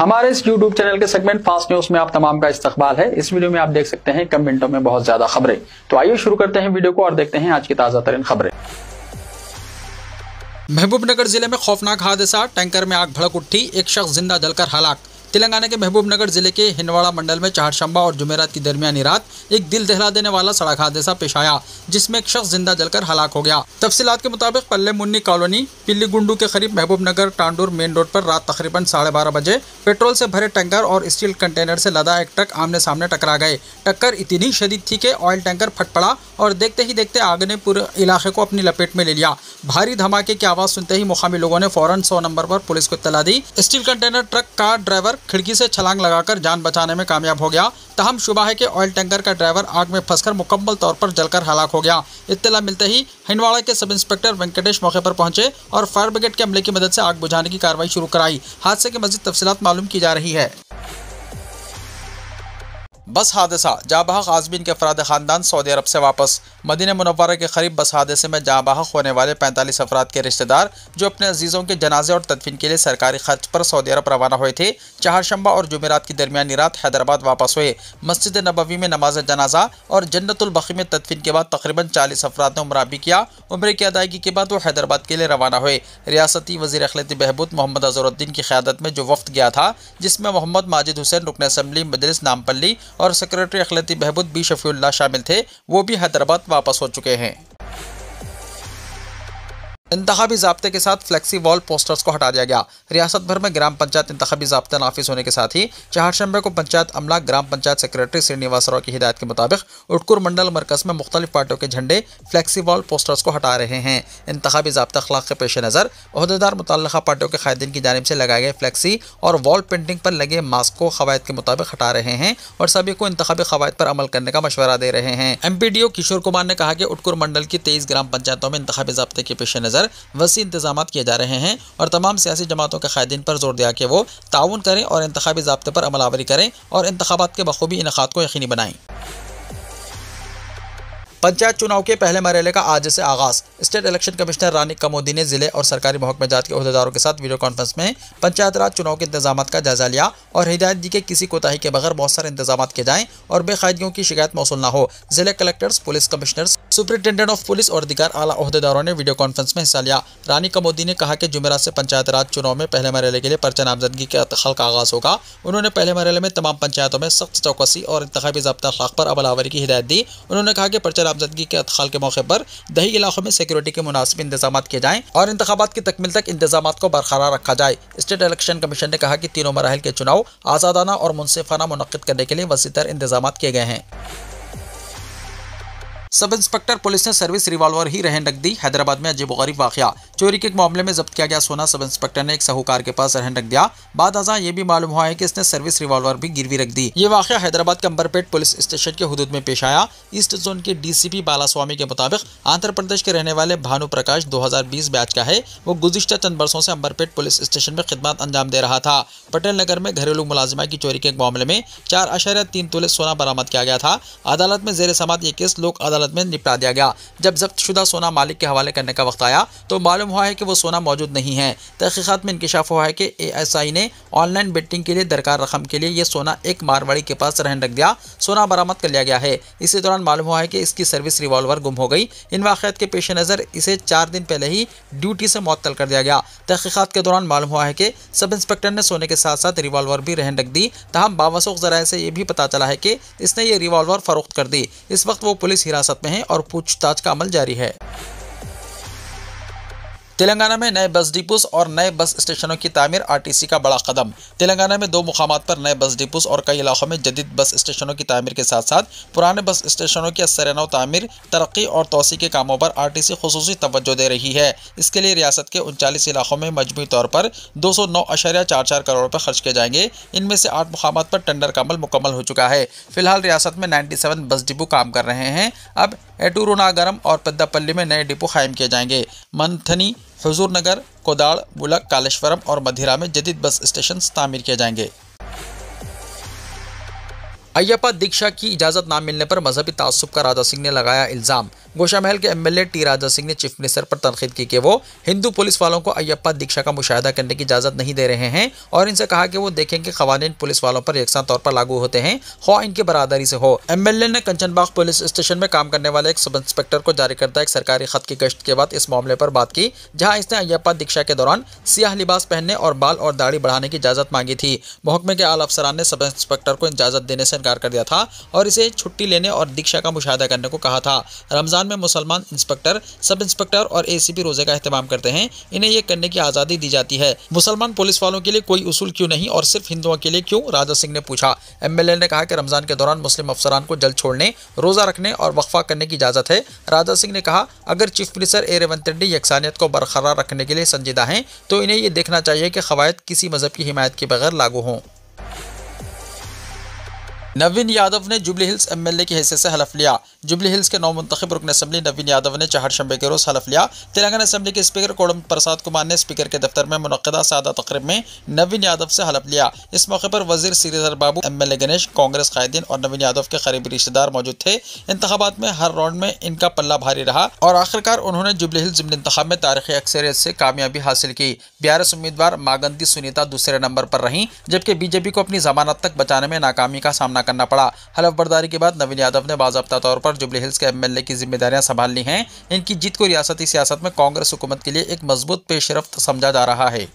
हमारे इस YouTube channel के सेगमेंट फास्ट न्यूज में आप तमाम का इस्तकबाल है। इस वीडियो में आप देख सकते हैं कम मिनटों में बहुत ज्यादा खबरें। तो आइए शुरू करते हैं वीडियो को और देखते हैं आज की ताजा तरीन खबरें। महबूबनगर जिले में खौफनाक हादसा, टैंकर में आग भड़क उठी, एक शख्स जिंदा जलकर हलाक। तेलंगाना के महबूबनगर जिले के हिंदवाड़ा मंडल में चारशंबा और जुमेरात की दरमियानी रात एक दिल दहला देने वाला सड़क हादसा पेश आया, जिसमें एक शख्स जिंदा जलकर हलाक हो गया। तफसीलात के मुताबिक पल्ले मुन्नी कॉलोनी पिल्ली गुंडू के करीब महबूबनगर टांडूर मेन रोड पर रात तकरीबन 12:30 बजे पेट्रोल से भरे टैंकर और स्टील कंटेनर से लदा एक ट्रक आमने सामने टकरा गए। टक्कर इतनी शदीद थी कि ऑयल टैंकर फट पड़ा और देखते ही देखते आग ने पूरे इलाके को अपनी लपेट में ले लिया। भारी धमाके की आवाज सुनते ही मुकामी लोगों ने फौरन 100 नंबर पर पुलिस को इत्तला दी। स्टील कंटेनर ट्रक का ड्राइवर खिड़की से छलांग लगाकर जान बचाने में कामयाब हो गया। तहम शुबा है कि ऑयल टैंकर का ड्राइवर आग में फंसकर मुकम्मल तौर पर जलकर हलाक हो गया। इत्तला मिलते ही हिंदवाड़ा के सब इंस्पेक्टर वेंकटेश मौके पर पहुंचे और फायर ब्रिगेड के अमले की मदद से आग बुझाने की कार्रवाई शुरू कराई। हादसे की मज़ीद तफसीलात मालूम की जा रही है। बस हादसा, जाँबहक आज़मीन के अफराद ख़ानदान सऊदी अरब से वापस। मदीना मुनव्वरा के करीब बस हादसे में जाँबहक होने वाले 45 अफराद के रिश्तेदार जो अपने अजीज़ों के जनाजे और तदफीन के लिए सरकारी खर्च पर सऊदी अरब रवाना हुए थे, चारशंबा और जुमेरात की दरमियानी रात हैदराबाद वापस हुए। मस्जिद नबवी में नमाज जनाजा और जन्नतुल बकी में तदफीन के बाद तकरीबन 40 अफराद ने उम्रा भी किया। उम्रे की अदायगी के बाद वो हैदराबाद के लिए रवाना हुए। रियासती वज़ीर अखिलती बहबूद मोहम्मद अज़हरुद्दीन की क़यादत में जो वफ़द गया था, जिसमें मोहम्मद माजिद हुसैन रुकन असम्बली मजलिस नामपल्ली और सेक्रेटरी अखिलती बहबूद बी शफीउल्लाह शामिल थे, वो भी हैदराबाद वापस हो चुके हैं। इंतखाबी ज़ाब्ते के साथ फ्लेक्सी वॉल पोस्टर्स को हटा दिया गया। रियासत भर में ग्राम पंचायत इंतखाबी ज़ाब्ता नाफिज होने के साथ ही चारशंबे को पंचायत अमला ग्राम पंचायत सेक्रेटरी श्रीनिवासराव की हिदायत के मुताबिक उटकुर मंडल मरकज़ में मुख्तलिफ पार्टियों के झंडे फ्लेक्सी वॉल पोस्टर्स को हटा रहे हैं। इंतखाबी ज़ाब्ता अखलाक के पेश नज़र ओहदेदार मुतल्लिक़ा पार्टियों के कायदीन की जानिब से लगाए गए फ्लेक्सी और वॉल पेंटिंग पर लगे मास्क को क़वायद के मुताबिक हटा रहे हैं और सभी को इंतखाबी क़वायद पर अमल करने का मशवरा दे रहे हैं। MPDO किशोर कुमार ने कहा कि उटकुर मंडल की 23 ग्राम पंचायतों में इंतखाबी ज़ाब्ते के पेश नज़र वसी इंतजामात किए जा रहे हैं और तमाम सियासी जमातों के कायदीन पर जोर दिया कि वो ताउन करें और इंतखाबी ज़ाब्ते पर अमलावरी करें और इंतखाबात के बखूबी इनेकाद को यकीनी बनाएं। पंचायत चुनाव के पहले मरहले का आज से आगाज। स्टेट इलेक्शन कमिश्नर रानी कमोदी ने जिले और सरकारी महकमे जात के ओहदेदारों के साथ वीडियो कॉन्फ्रेंस में पंचायत राज चुनाव के इंतजाम का जायजा लिया और हिदायत दी कि किसी कोताही के बगैर मौसर इंतजाम किए जाएं और बेकायदगियों की शिकायत मौसूल न हो। जिले collectors, police commissioners, superintendent of police और दीगर आला ओहदेदारों ने वीडियो कॉन्फ्रेंस में हिस्सा लिया। रानी कमोदी ने कहा कि जुमेरात से पंचायत राज चुनाव में पहले मरहले के लिए पर्चा नामजदगी के अदखल का आगाज होगा। उन्होंने पहले मरहले में तमाम पंचायतों में सख्त चौकसी और इंतखाबी ज़ाब्ता अखलाक पर अमलावरी की हिदायत दी। उन्होंने कहा कि पर्चा नामजदगी के अदखल के मौके पर दही इलाकों में सिक्योरिटी के मुनासिब इंतजाम किए जाएं और इंतखाबात की तकमील तक इंतजामात को बरकरार रखा जाए। स्टेट इलेक्शन कमीशन ने कहा कि तीनों मराहिल के चुनाव आज़ादाना और मुनसिफाना मुनक्किद करने के लिए वसीतर इंतजामात किए गए हैं। सब इंस्पेक्टर पुलिस ने सर्विस रिवॉल्वर ही रहन रख दी। हैदराबाद में अजीबोगरीब वाकया। चोरी के एक मामले में जब्त किया गया सोना सब इंस्पेक्टर ने एक साहूकार के पास रहन रख दिया। बाद अज़ां ये भी मालूम हुआ है कि इसने सर्विस रिवॉल्वर भी गिरवी रख दी। ये वाकया हैदराबाद के अंबरपेट पुलिस स्टेशन के हुदूद में पेश आया। ईस्ट जोन के DCP बालास्वामी के मुताबिक आंध्र प्रदेश के रहने वाले भानु प्रकाश 2020 बैच का है। वो गुज़िश्ता चंद बरसों से अंबरपेट पुलिस स्टेशन में खिदमत अंजाम दे रहा था। पटेल नगर में घरेलू मुलाजिमा की चोरी के एक मामले में 4.3 तोले सोना बरामद किया गया था। अदालत में जेर समात ये केस लोक अदालत में निपटा दिया गया। जब जब्त शुदा सोना मालिक के हवाले करने का वक्त आया तो मालूम हुआ है कि वो सोना मौजूद नहीं है। तहकीकात में इंकशाफ हुआ है कि ASI ने ऑनलाइन बेटिंग के लिए दरकार रकम के लिए ये सोना एक मारवाड़ी के पास रहन रख दिया। सोना बरामद कर लिया गया है। इसी दौरान मालूम हुआ है कि इसकी सर्विस रिवॉल्वर गुम हो गई। इन वाक़यात के पेश नज़र इसे 4 दिन पहले ही ड्यूटी से मुअत्तल कर दिया गया। तहकीकात के दौरान मालूम हुआ है कि सब इंस्पेक्टर ने सोने के साथ साथ रिवॉल्वर भी रहन रख दी। तहम बावसूख ज़राए से ये भी पता चला है कि इसने ये रिवॉल्वर फरोख्त कर दी। इस वक्त वो पुलिस हिरासत में है और पूछताछ का अमल जारी है। तेलंगाना में नए बस डिपोस और नए बस स्टेशनों की तामीर, RTC का बड़ा कदम। तेलंगाना में 2 मुकामात पर नए बस डिपोस और कई इलाकों में जदीद बस स्टेशनों की तामीर के साथ साथ पुराने बस स्टेशनों की असर-ए-नौ तामीर, तरक्की और तोसी के कामों पर RTC खुसूसी तवज्जो दे रही है। इसके लिए रियासत के 39 इलाकों में मजमूई तौर पर 209.44 करोड़ रुपये खर्च किए जाएंगे। इनमें से 8 मुकामात पर टेंडर का अमल मुकम्मल हो चुका है। फिलहाल रियासत में 97 बस डिपो काम कर रहे हैं। अब एटूरुनागरम और पेद्दापल्ली में नए डिपो कायम किए जाएंगे। मंथनी, हुजूर नगर, कोदाड़, बुलक, कालेश्वरम और मधिरा में जदीद बस स्टेशन तामीर किए जाएंगे। अय्यप्पा दीक्षा की इजाजत न मिलने पर मजहबी तासुब का राजा सिंह ने लगाया इल्जाम। गोशामहल के एमएलए टी राजा सिंह ने चीफ मिनिस्टर पर तनकीद की कि वो हिंदू पुलिस वालों को अय्यप्पा दीक्षा का मुशाहिदा करने की इजाजत नहीं दे रहे हैं और इनसे कहा कि वो देखें कि खवानीन पुलिस वालों पर यकसा तौर पर लागू होते हैं, ख्वाह इनकी बरादरी से हो। एमएलए ने कंचनबाग पुलिस स्टेशन में काम करने वाले एक सब इंस्पेक्टर को जारी करता एक सरकारी खत की गश्त के बाद इस मामले पर बात की, जहाँ इसने अय्यप्पा दीक्षा के दौरान सियाह लिबास पहनने और बाल और दाढ़ी बढ़ाने की इजाजत मांगी थी। महकमे के आला अफसरान ने सब इंस्पेक्टर को इजाजत देने से इनकार कर दिया था और इसे छुट्टी लेने और दीक्षा का मुशाहिदा करने को कहा था। रमजान में मुसलमान इंस्पेक्टर, सब इंस्पेक्टर और एसीपी रोजे का एहतमाम करते हैं, इन्हें यह करने की आज़ादी दी जाती है। मुसलमान पुलिस वालों के लिए कोई उसूल क्यों नहीं और सिर्फ हिंदुओं के लिए क्यों, राजा सिंह ने पूछा। एमएलए ने कहा कि रमजान के दौरान मुस्लिम अफसरान को जल्द छोड़ने, रोजा रखने और वक्फा करने की इजाजत है। राजा सिंह ने कहा, अगर chief minister A Revanth Reddy यकसानियत को बरकरार रखने के लिए संजीदा हैं तो इन्हें यह देखना चाहिए कि कवायद किसी मजहब की हिमायत के बगैर लागू हों। नवीन यादव ने जुबली हिल्स एमएलए की हैसियत से हलफ लिया। जुबली हिल्स के नौमुंतखब रुकन असम्बली नवीन यादव ने चहारशंबे के रोज हलफ लिया। तेलंगाना असम्बली के स्पीकर कोडम प्रसाद कुमार ने स्पीकर के दफ्तर में मुनक्किदा सादा तकरीब में नवीन यादव से हलफ लिया। इस मौके पर वजीर श्रीधर बाबू, एमएलए गणेश, कांग्रेस कायदीन और नवीन यादव के करीबी रिश्तेदार मौजूद थे। इंतखाबात में हर राउंड में इनका पल्ला भारी रहा और आखिरकार उन्होंने जुबली हिल्स ज़िमनी इंतखाब में तारीखी अक्सरियत से कामयाबी हासिल की। बीआरएस उम्मीदवार मागंती सुनीता दूसरे नंबर पर रहीं, जबकि बीजेपी को अपनी जमानत तक बचाने में नाकामी का सामना करना पड़ा। हलफ बर्दारी के बाद नवीन यादव ने बाज़ाब्ता तौर पर जुबली हिल्स के एमएलए की जिम्मेदारियां संभाल ली हैं। इनकी जीत को रियासती सियासत में कांग्रेस हुकूमत के लिए एक मजबूत पेशरफ्त समझा जा रहा है।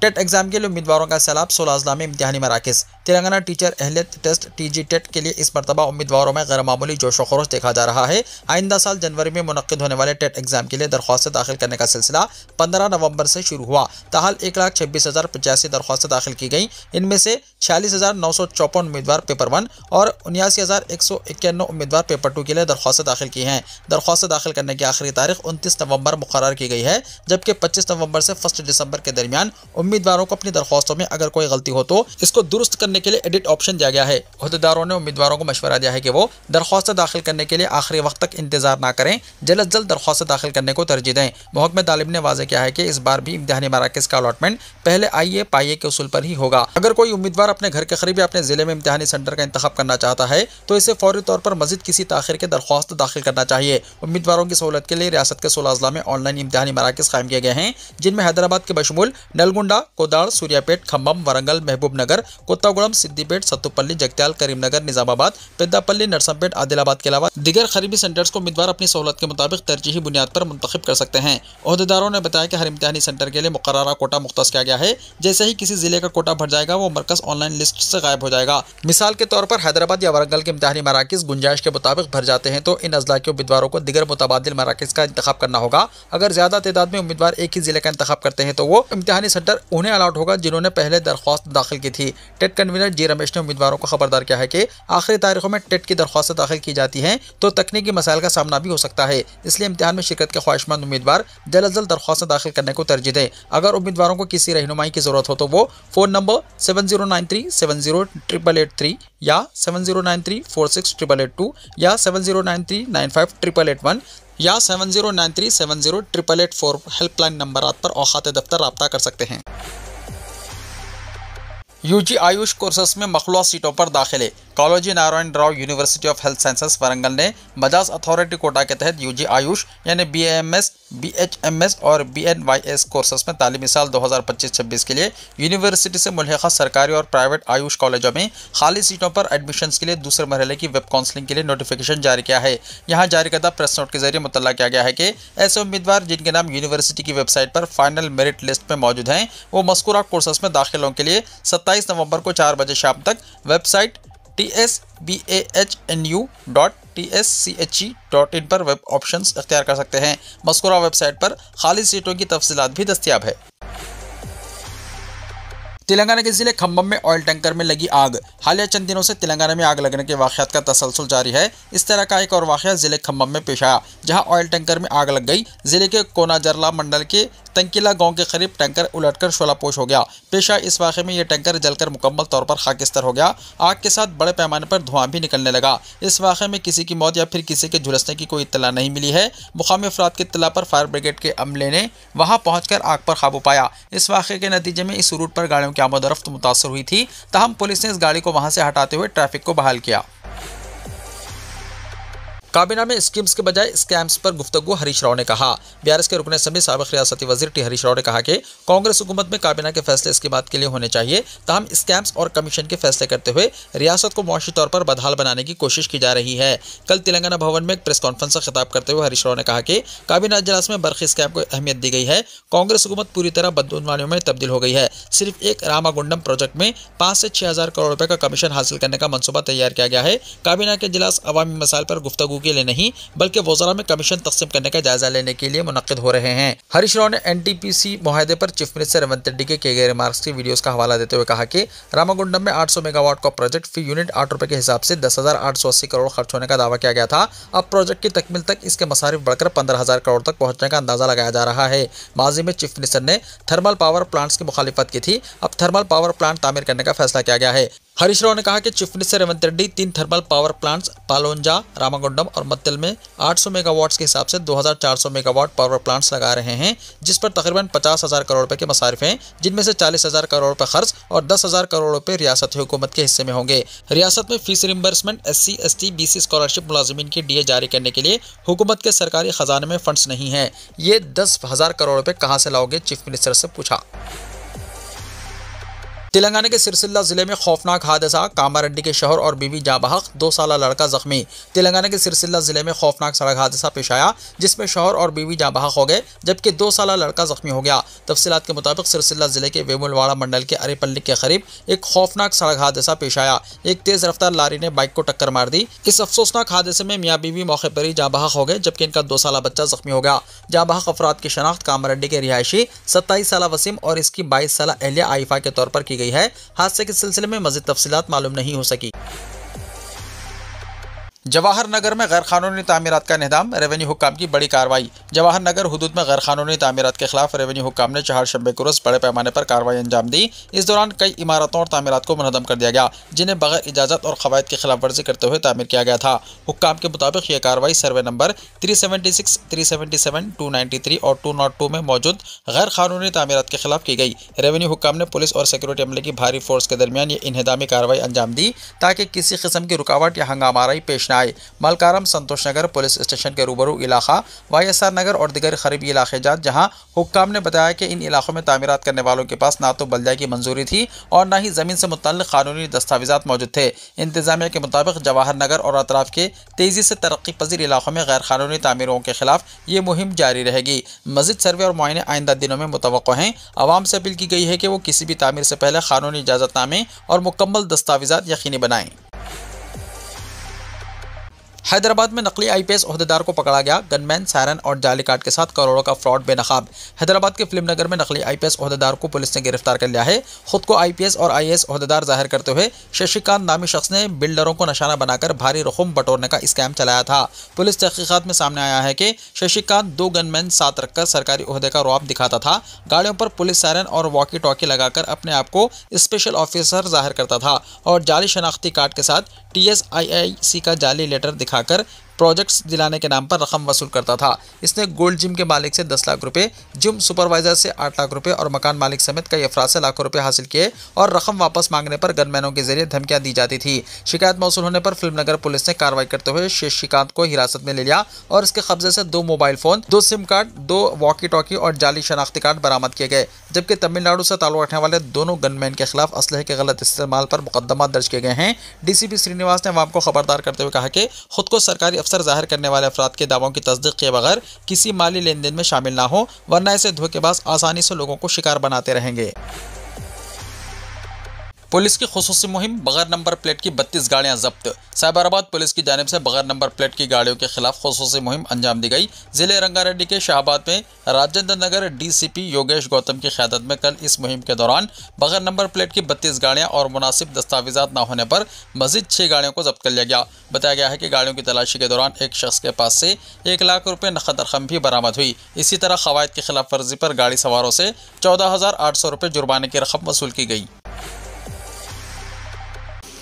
टेट एग्जाम के लिए उम्मीदवारों का सैलाब, 16 अजला में इम्तिहानी मराकज़। तेलंगाना टीचर अहलियत टेस्ट टीजी टेट के लिए इस मरतबा उम्मीदवारों में गैर मामूली जोश व खरोश देखा जा रहा है। आइंदा साल जनवरी में मुनक्किद होने वाले टेट एग्जाम के लिए दरख्वास्तें दाखिल करने का सिलसिला 15 नवंबर से शुरू हुआ। ताहाल 1,26,085 दरख्वास्तें दाखिल की गई। इनमें से 46,954 उम्मीदवार पेपर 1 और 79,191 उम्मीदवार पेपर 2 के लिए दरख्वास्तें दाखिल की हैं। दरख्वास्तें दाखिल करने की आखिरी तारीख 29 नवंबर मुकर्रर की गई है, जबकि 25 नवंबर से 1 दिसंबर के दरमियान उम्मीदवारों को अपनी दरख्वास्तों में अगर कोई गलती हो तो इसको दुरुस्त करने के लिए एडिट ऑप्शन दिया गया है। अहदेदारों ने उम्मीदवारों को मशवरा दिया है कि वो दरख्वास्त दाखिल करने के लिए आखिरी वक्त तक इंतजार ना करें, जल्द जल्द दरख्वास्त दाखिल करने को तरजीह दें। महकमे तालीम ने वाज़ेह किया है कि इस बार भी इम्तिहानी मराकज़ का अलॉटमेंट पहले आइए पाइए के उसूल पर ही होगा। अगर कोई उम्मीदवार अपने घर के करीब या अपने जिले में इम्तिहानी सेंटर का इंतखाब करना चाहता है तो इसे फौरी तौर पर मजीद किसी ताखिर के दरख्वास्त दाखिल करना चाहिए। उम्मीदवारों की सहूलत के लिए रियासत के 16 अजला में ऑनलाइन इम्तिहानी मराकज़ कायम किए गए हैं, जिनमें हैदराबाद के बशमूल नलगुंडा, कोदाड़, सूर्यापेट, खम्बम, वरंगल, महबूबनगर, कोत्तागुड़म, सिद्दीपेट, सत्तुपल्ली, जगत्याल, करीमनगर, निजामाबाद, पेद्दापल्ली, नरसंपेट, आदिलाबाद के अलावा दीगर करीबी सेंटर्स को उम्मीदवार अपनी सहूलत के मुताबिक तरजीही बुनियाद पर मुंतखब कर सकते हैं। अहदेदारों ने बताया कि हर इम्तिहानी सेंटर के लिए मुकर्ररा कोटा मुख्तस किया गया है। जैसे ही किसी जिले का कोटा भर जाएगा वो मरकज ऑनलाइन लिस्ट से गायब हो जाएगा। मिसाल के तौर पर हैदराबाद या वरंगल के इम्तिहानी मराकज़ गुंजाइश के मुताबिक भर जाते हैं तो इन अजला के उम्मीदवारों को दीगर मुतबादिल मराकज़ का इंतखाब करना होगा। अगर ज्यादा तादाद में उम्मीदवार एक ही जिले का इंतखाब करते हैं तो वो इम्तिहानी सेंटर उन्हें अलॉट होगा जिन्होंने पहले दरख्वास्त दाखिल की थी। टेट कन्वीनर जी रमेश ने उम्मीदवारों को खबरदार किया है कि आखिरी तारीखों में टेट की दरख्वास्त दाखिल की जाती हैं तो तकनीकी मसाइल का सामना भी हो सकता है, इसलिए इम्तिहान में शिरकत के ख्वाहिशमंद उम्मीदवार जल्द जल्द दरख्वास्त दाखिल करने को तरजीह दें। अगर उम्मीदवारों को किसी रहनुमाई की जरूरत हो तो वो फ़ोन नंबर 7093708883 या 7093468882 या 7093958881 या 7093708884 हेल्पलाइन नंबरात पर औकात दफ्तर रब्ता कर सकते हैं। यूजी आयुष कोर्सेस में मखलूआ सीटों पर दाखिले। College Narayan Rao university of health sciences Warangal ने मजाज अथॉरिटी कोटा के तहत यूजी आयुष यानी BAMS, BHMS और BNYS कोर्सेस में तालीमी साल 2025-26 के लिए यूनिवर्सिटी से मुल्हिक़ा सरकारी और प्राइवेट आयुष कॉलेजों में खाली सीटों पर एडमिशन्स के लिए दूसरे मरहले की वेब काउंसलिंग के लिए नोटिफिकेशन जारी किया है। यहाँ जारी करदा प्रेस नोट के जरिए मुतल्ला किया गया है कि ऐसे उम्मीदवार जिनके नाम यूनिवर्सिटी की वेबसाइट पर फाइनल मेरिट लिस्ट में मौजूद हैं वो मज़कूरा कोर्सेस में दाखिलों के लिए 27 नवंबर को 4 बजे शाम तक वेबसाइट tsbahnu.tsche.in पर वेब ऑप्शंस अख्तियार कर सकते हैं। मज़कूरा वेबसाइट पर खाली सीटों की तफसीलात भी दस्तयाब है। तेलंगाना के जिले खम्बम में ऑयल टैंकर में लगी आग। हालिया चंद दिनों से तेलंगाना में आग लगने के वाक़यात का तसलसल जारी है। इस तरह का एक और वाक़या जिले खम्बम में पेश आया, जहां ऑयल टैंकर में आग लग गई। जिले के कोनाजरला मंडल के तंकीला गांव के करीब टैंकर उलटकर शोलापोश हो गया। पेशा इस वाक़े में यह टैंकर जलकर मुकम्मल तौर पर खाकिस्तर हो गया। आग के साथ बड़े पैमाने पर धुआं भी निकलने लगा। इस वाक़े में किसी की मौत या फिर किसी के झुलसने की कोई इत्तला नहीं मिली है। मुकामी अफराद की इत्तला पर फायर ब्रिगेड के अमले ने वहां पहुंचकर आग पर काबू पाया। इस वाक़े के नतीजे में इस रूट पर गाड़ियों की आमद-ओ-रफ्त मुतासर हुई थी। ताहम पुलिस ने इस गाड़ी को वहां से हटाते हुए ट्रैफिक को बहाल किया। काबीना में स्कीम्स के बजाय स्कैम्स पर गुफ्तगू, हरीश राव ने कहा। बीआरएस के रुकने सभी साबिक रियासती वजीर टी हरीश राव ने कहा कि कांग्रेस हुकूमत में काबीना के फैसले इसकी बात के लिए होने चाहिए, ताहम स्कैम्स और कमीशन के फैसले करते हुए रियासत को मुआशी तौर पर बदहाल बनाने की कोशिश की जा रही है। कल तेलंगाना भवन में एक प्रेस कॉन्फ्रेंस से खिताब करते हुए हरीश राव ने कहा कि काबीना इजलास में बरखी स्कैम को अहमियत दी गई है। कांग्रेस हुकूमत पूरी तरह बदउनवानियों में तब्दील हो गई है। सिर्फ एक रामागुंडम प्रोजेक्ट में 5 से 6 हज़ार करोड़ रुपए का कमीशन हासिल करने का मनसूबा तैयार किया गया है। काबीना के इजलास अवामी मसाइल पर गुफ्तगू के लिए नहीं बल्कि वज़रा में कमीशन तक़सीम करने का जायजा लेने के लिए मुनक्किद हो रहे हैं। हरीश राव ने एनटीपीसी मुआहदे पर चीफ मिनिस्टर रेवंत रेड्डी के किए गए रिमार्क्स की वीडियोस का हवाला देते हुए कहा कि रामागुंडम में 800 मेगावाट का प्रोजेक्ट फी यूनिट 8 रुपए के हिसाब से 10,880 करोड़ खर्च होने का दावा किया गया था। अब प्रोजेक्ट की तकमील तक इसके मसारिफ बढ़कर 15,000 करोड़ तक पहुंचने का अंदाजा लगाया जा रहा है। माजी में चीफ मिनिस्टर ने थर्मल पावर प्लांट्स की मुखालिफत की थी। अब थर्मल पावर प्लांट तामीर करने का फैसला किया गया है। हरीश राव ने कहा कि chief minister Revanth Reddy 3 thermal power plants Paloncha, Ramagundam और मत्तल में 800 मेगावाट्स के हिसाब से 2,400 मेगावाट पावर प्लांट्स लगा रहे हैं, जिस पर तकरीबन 50,000 करोड़ रुपए के मसारिफ हैं, जिनमें से 40,000 करोड़ रुपए खर्च और 10,000 करोड़ रुपए रियासती हुकूमत के हिस्से में होंगे। रियासत में fees reimbursement, SC, ST, BC scholarship मुलाजिमीन की DA जारी करने के लिए हुकूमत के सरकारी खजाने में फंड्स नहीं है। ये 10,000 करोड़ रुपए कहाँ से लाओगे, चीफ मिनिस्टर से पूछा। तेलंगाना के सिरसिल्ला जिले में खौफनाक हादसा, कामारेड्डी के शौहर और बीवी जाँ बहक, 2 साला लड़का जख्मी। तेलंगाना के सिरसिल्ला जिले में खौफनाक सड़क हादसा पेश आया, जिसमें शौहर और बीवी जाँ बहक हो गए, जबकि 2 साला लड़का जख्मी हो गया। तफसीलात के मुताबिक सिरसिल्ला जिले के वेमुलवाड़ा मंडल के अरेपल्ली के करीब एक खौफनाक सड़क हादसा पेश आया। एक तेज रफ्तार लारी ने बाइक को टक्कर मार दी। इस अफसोसनाक हादसे में मियाँ बीवी मौके पर ही जाँ बहक हो गए, जबकि इनका 2 साला बच्चा जख्मी हो गया। जाँ बहक अफराद की शनाख्त कामारेड्डी के रिहायशी 27 साला वसीम और इसकी 22 साला अहलिया आइफा के तौर पर की गई है। हादसे के सिलसिले में मज़ीद तफसीलात मालूम नहीं हो सकी। जवाहर नगर में गैर कानूनी तामीरात का इंहदाम, रेवेन्यू हुक्काम की बड़ी कार्रवाई। जवाहर नगर हुदूद में गैर कानूनी तामीरात के खिलाफ रेवेन्यू हुक्काम ने चहारशंबे को रोज़ बड़े पैमाने पर कार्रवाई अंजाम दी। इस दौरान कई इमारतों और तामीरात को मुनहदम कर दिया गया, जिन्हें बगैर इजाज़त और क़वायद की खिलाफ वर्जी करते हुए तामीर किया गया था। हुक्काम के मुताबिक यह कार्रवाई सर्वे नंबर 376, 377, 293 और 202 में मौजूद गैर कानूनी तामीरात के खिलाफ की गई। रेवेन्यू हुक्काम ने पुलिस और सिक्योरिटी अमले की भारी फोर्स के दरमियान ये इन्हदामी कार्रवाई अंजाम दी, ताकि किसी किस्म की रुकावट या हंगामाराई पेश न आए। मलकाराम, संतोष नगर पुलिस स्टेशन के रूबरू इलाका, YSR नगर और दिगर करीबी इलाके जात, जहां हुक्काम ने बताया कि इन इलाकों में तामीरात करने वालों के पास ना तो बल्दिया की मंजूरी थी और ना ही ज़मीन से मुतल्लिक़ कानूनी दस्तावेज़ात मौजूद थे। इंतजामिया के मुताबिक जवाहर नगर और अतराफ के तेज़ी से तरक्की पजीर इलाकों में गैर कानूनी तामीरों के खिलाफ ये मुहिम जारी रहेगी। मज़ीद सर्वे और मुआयने आइंदा दिनों में मुतवक्को हैं। आवाम से अपील की गई है कि वो किसी भी तामीर से पहले कानूनी इजाज़तनामे और मुकम्मल दस्तावेज़ात यकीनी बनाएँ। हैदराबाद में नकली IPS ओहदेदार को पकड़ा गया। गनमैन, सायरन और जाली कार्ड के साथ करोड़ों का फ्रॉड बेनकाब। हैदराबाद के फिल्म नगर में नकली IPS ओहदेदार को पुलिस ने गिरफ्तार कर लिया है। खुद को IPS और IAS ओहदेदार जाहिर करते हुए शशिकांत नामी शख्स ने बिल्डरों को निशाना बनाकर भारी रकम बटोरने का स्कैम चलाया था। पुलिस तहकीकात में सामने आया है कि शशिकांत 2 गनमैन साथ रखकर सरकारी ओहदे का रौब दिखाता था। गाड़ियों पर पुलिस सायरन और वॉकी टॉकी लगाकर अपने आप को स्पेशल ऑफिसर जाहिर करता था और जाली शनाख्ती कार्ड के साथ TSIIC का जाली लेटर दिखाकर प्रोजेक्ट्स दिलाने के नाम पर रकम वसूल करता था। इसने गोल्ड जिम के मालिक से 10 लाख रुपए, जिम सुपरवाइजर से 8 लाख रुपए और मकान मालिक समेत कई अफराद से लाखों रुपए हासिल किए और रकम वापस मांगने पर गनमैनों के जरिए धमकियां दी जाती थी। शिकायत मौसूल होने पर फिल्मनगर पुलिस ने कार्रवाई करते हुए शशिकांत को हिरासत में ले लिया और इसके कब्जे से 2 mobile phone, 2 SIM card, 2 walkie talkie और जाली शनाख्ती कार्ड बरामद किए गए, जबकि तमिलनाडु से ताल्लुक रखने वाले दोनों गनमैन के खिलाफ असलहे के गलत इस्तेमाल पर मुकदमा दर्ज किए गए हैं। DCP श्रीनिवास ने अवाम को खबरदार करते हुए कहा कि खुद को सरकारी अफसर जाहिर करने वाले अफराद के दावों की तस्दीक किए बगैर किसी माली लेन देन में शामिल ना हो, वरना ऐसे धोखेबाज आसानी से लोगों को शिकार बनाते रहेंगे। पुलिस की खुसूसी मुहिम, बगैर नंबर प्लेट की 32 गाड़ियां जब्त। साइबराबाद पुलिस की जानिब से बगैर नंबर प्लेट की गाड़ियों के खिलाफ खुसूसी मुहिम अंजाम दी गई। जिले रंगारेड्डी के शाहबाद में राजेंद्र नगर डीसीपी योगेश गौतम की क़यादत में कल इस मुहिम के दौरान बगैर नंबर प्लेट की 32 गाड़ियां और मुनासिब दस्तावेजात न होने पर मजीद 6 गाड़ियों को जब्त कर लिया गया। बताया गया है कि गाड़ियों की तलाशी के दौरान एक शख्स के पास से 1 लाख रुपये नकद रकम भी बरामद हुई। इसी तरह कवायद की खिलाफ वर्जी पर गाड़ी सवारों से 14,800 रुपये जुर्माने की रकम वसूल की गई।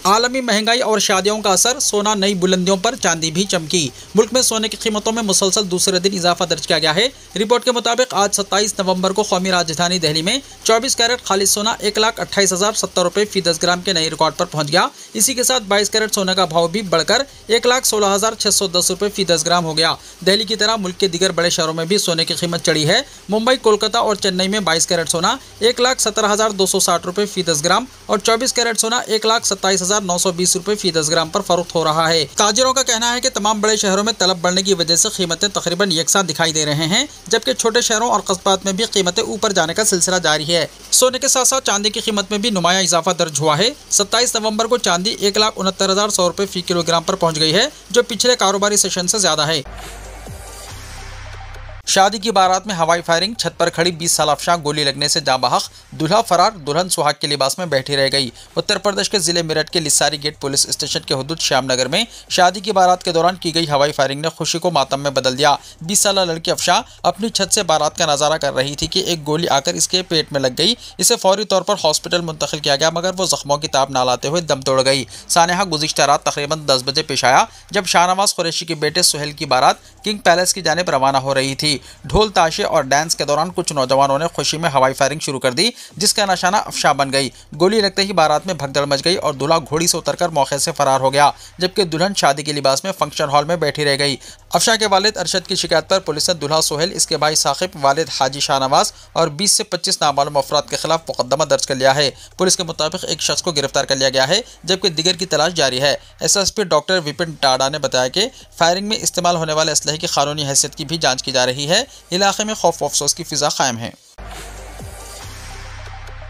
आलमी महंगाई और शादियों का असर, सोना नई बुलंदियों पर, चांदी भी चमकी। मुल्क में सोने की कीमतों में मुसलसल दूसरे दिन इजाफा दर्ज किया गया है। रिपोर्ट के मुताबिक आज 27 नवंबर को कौमी राजधानी दिल्ली में 24 कैरेट खालिद सोना 1,28,070 रुपये फी 10 ग्राम के नए रिकॉर्ड पर पहुंच गया। इसी के साथ 22 कैरेट सोने का भाव भी बढ़कर 1,16,610 रुपये फी 10 ग्राम हो गया। दिल्ली की तरह मुल्क के दीगर बड़े शहरों में भी सोने की कीमत चढ़ी है। मुंबई, कोलकाता और चेन्नई में 22 कैरेट सोना 1,17,260 रुपये फी 10 ग्राम और 24 कैरेट सोना 1,27,920 रुपये फी 10 ग्राम पर फरोख्त हो रहा है। ताजिरों का कहना है कि तमाम बड़े शहरों में तलब बढ़ने की वजह से कीमतें तकरीबन यकसा दिखाई दे रहे हैं, जबकि छोटे शहरों और कस्बात में भी कीमतें ऊपर जाने का सिलसिला जारी है। सोने के साथ साथ चांदी की कीमत में भी नुमाया इजाफा दर्ज हुआ है। 27 नवंबर को चांदी 1,69,100 रुपये फी किलोग्राम पर पहुंच गई है, जो पिछले कारोबारी सेशन से ज्यादा है। शादी की बारात में हवाई फायरिंग, छत पर खड़ी 20 साल अफशां गोली लगने से जाँ बहक, दूल्हा फरार, दुल्हन सुहाग के लिबास में बैठी रह गई। उत्तर प्रदेश के जिले मेरठ के लिसारी गेट पुलिस स्टेशन के हुदूद श्यामनगर में शादी की बारात के दौरान की गई हवाई फायरिंग ने खुशी को मातम में बदल दिया। 20 साल लड़की अफशां अपनी छत से बारात का नजारा कर रही थी कि एक गोली आकर इसके पेट में लग गई। इसे फौरी तौर पर हॉस्पिटल मुंतकिल किया गया, मगर वो जख्मों की ताब ना लाते हुए दम तोड़ गई। सानेहा गुज़िश्ता रात तकरीबन 10 बजे पेश आया, जब शाहनवाज कुरैशी के बेटे सुहेल की बारात किंग पैलेस की जानिब रवाना हो रही थी। ढोल ताशे और डांस के दौरान कुछ नौजवानों ने खुशी में हवाई फायरिंग शुरू कर दी, जिसका निशाना अफशां बन गई। गोली लगते ही बारात में भगदड़ मच गई और दूल्हा घोड़ी से उतरकर मौके से फरार हो गया, जबकि दुल्हन शादी के लिबास में फंक्शन हॉल में बैठी रह गई। अफशां के वालिद अरशद की शिकायत पर पुलिस ने दूल्हा सुहेल, इसके भाई साकिब, वालिद हाजी शाहनवाज और 20 से 25 नामालूम अफराद के खिलाफ मुकदमा दर्ज कर लिया है। पुलिस के मुताबिक एक शख्स को गिरफ्तार कर लिया गया है, जबकि दिगर की तलाश जारी है। SSP डॉक्टर विपिन टाडा ने बताया कि फायरिंग में इस्तेमाल होने वाले असलहे की कानूनी हैसियत की भी जांच की जा रही है। इलाके में खौफ अफसोस की फिजा कायम है।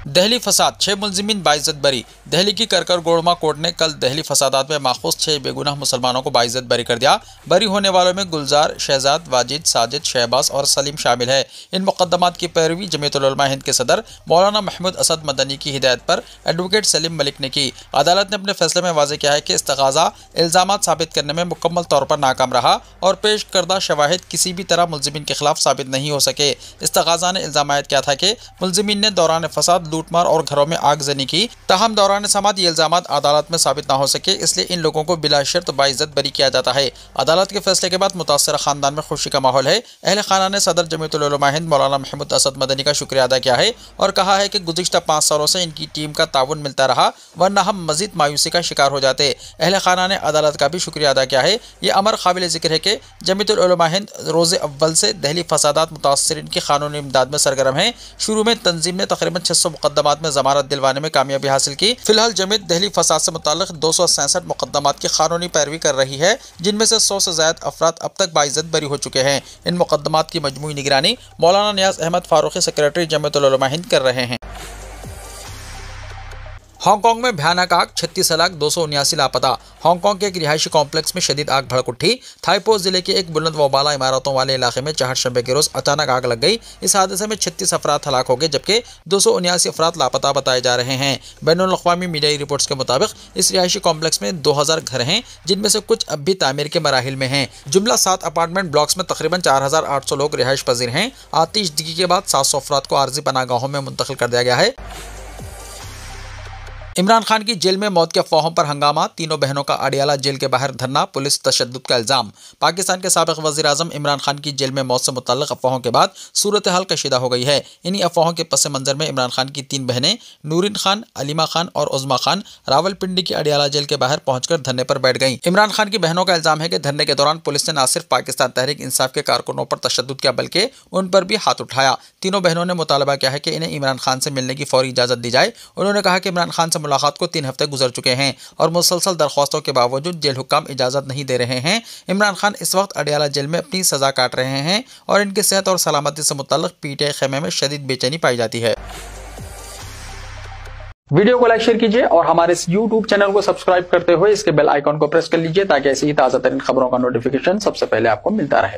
दहली फसाद, 6 मुलजिमीन बाइज्जत बरी। दहली की करकर गोड़मा कोर्ट ने कल दहली फसादात में माखूज 6 बेगुनाह मुसलमानों को बाइज्जत बरी कर दिया। बरी होने वालों में गुलजार, शहजाद, वाजिद, साजिद, शहबाज और सलीम शामिल है। इन मुकदमात की पैरवी जमीयतुल उलमा हिंद के सदर मौलाना महमूद असद मदनी की हिदायत पर एडवोकेट सलीम मलिक ने की। अदालत ने अपने फैसले में वाज़ेह किया है कि इस्तग़ाज़ा इल्ज़ामात साबित करने में मुकम्मल तौर पर नाकाम रहा और पेश करदा शवाहिद किसी भी तरह मुलजिमीन के खिलाफ साबित नहीं हो सके। इस्तग़ाज़ा ने इल्ज़ाम आयद किया था कि मुलजिमीन ने दौरान फसाद, लूटमार और घरों में आगजनी की। ताहम दौरान समात ये इल्जामात अदालत में साबित ना हो सके, इसलिए इन लोगों को बिला शर्त बाइज्जत बरी किया जाता है। अदालत के फैसले के बाद मुतासरा खानदान में खुशी का माहौल है। अहले खाना ने सदर जमीयतुल उलमा हिंद मौलाना महमूद असद मदनी का शुक्रिया अदा किया है और कहा है कि गुज़िश्ता 5 सालों से इनकी टीम का ताउन मिलता रहा, वरना हम मजीद मायूसी का शिकार हो जाते। अहले खाना ने अदालत का भी शुक्रिया अदा किया है। ये अमर काबिल जिक्र है कि जमीयतुल उलमा हिंद रोज़े अव्वल से दहली फसादात मुतासरीन की कानूनी इमदाद में सरगर्म है। शुरू में तंजीम ने तकरीबन 600 मुकदमात में जमानत दिलवाने में कामयाबी हासिल की। फिलहाल जमीयत दहली फसाद से मुताल्लिक़ 267 मुकदमात की कानूनी पैरवी कर रही है, जिनमें से 100 से ज़ायद अफराद अब तक बाइज्जत बरी हो चुके हैं। इन मुकदमात की मजमूई निगरानी मौलाना नियाज़ अहमद फारूकी सेक्रेटरी जमीयतुल उलमा हिंद कर रहे हैं। हांगकांग में भयानक आग, 36,279 लापता। हांगकांग के एक रिहायशी कॉम्प्लेक्स में शदीद आग भड़क उठी। थाईपो जिले के एक बुलंद वबाला इमारतों वाले इलाके में चहारशंबे के रोज अचानक आग लग गई। इस हादसे में 36 अफराद हलाक हो गए, जबकि 279 अफराद लापता बताए जा रहे हैं। बैनुल अक़वामी मीडियाई रिपोर्ट्स के मुताबिक इस रिहायशी कॉम्प्लेक्स में 2000 घर हैं, जिनमें से कुछ अब भी तामीर के मराहिल में हैं। जुमला 7 अपार्टमेंट ब्लॉक्स में तकरीबन 4800 लोग रिहाइश पजीर हैं। आतिशदगी के बाद 700 अफराद को आर्जी पनाहगाहों में मुंतकिल कर दिया गया है। इमरान खान की जेल में मौत के अफवाहों पर हंगामा, तीनों बहनों का अडियाला जेल के बाहर धरना, पुलिस तशद्दुद का इल्ज़ाम। पाकिस्तान के साबिक़ वज़ीर आज़म इमरान खान की जेल में मौत से मुतल्लिक़ अफवाहों के बाद सूरत हाल कशीदा हो गई है। इन्हीं अफवाहों के पस मंज़र में इमरान खान की 3 बहनें नूरिन खान, अलीमा खान और उज़्मा खान रावलपिंडी की अडियाला जेल के बाहर पहुंचकर धरने पर बैठ गईं। इमरान खान की बहनों का इल्ज़ाम है कि धरने के दौरान पुलिस ने न सिर्फ पाकिस्तान तहरीक इंसाफ के कारकुनों पर तशद्दुद किया, बल्कि उन पर भी हाथ उठाया। तीनों बहनों ने मुतालबा किया है कि इन्हें इमरान खान से मिलने की फौरी इजाज़त दी जाए। उन्होंने कहा कि इमरान खान से मुलाकात को 3 हफ्ते गुजर चुके हैं और मुसलसल दरख्वास्तों के बावजूद जेल हुक्काम इजाज़त नहीं दे रहे हैं। इमरान खान इस वक्त अडियाला जेल में अपनी सज़ा काट रहे हैं और इनकी सेहत और सलामती से मुतल्लिक़ पीटीआई खेमे में शदीद बेचैनी पाई जाती है। वीडियो को लाइक शेयर कीजिए और हमारे इस YouTube चैनल को सब्सक्राइब करते हुए इसके बेल आइकॉन को प्रेस कर लीजिए ताकि ऐसी ही ताजा तरीन खबरों का नोटिफिकेशन सबसे पहले आपको मिलता रहे।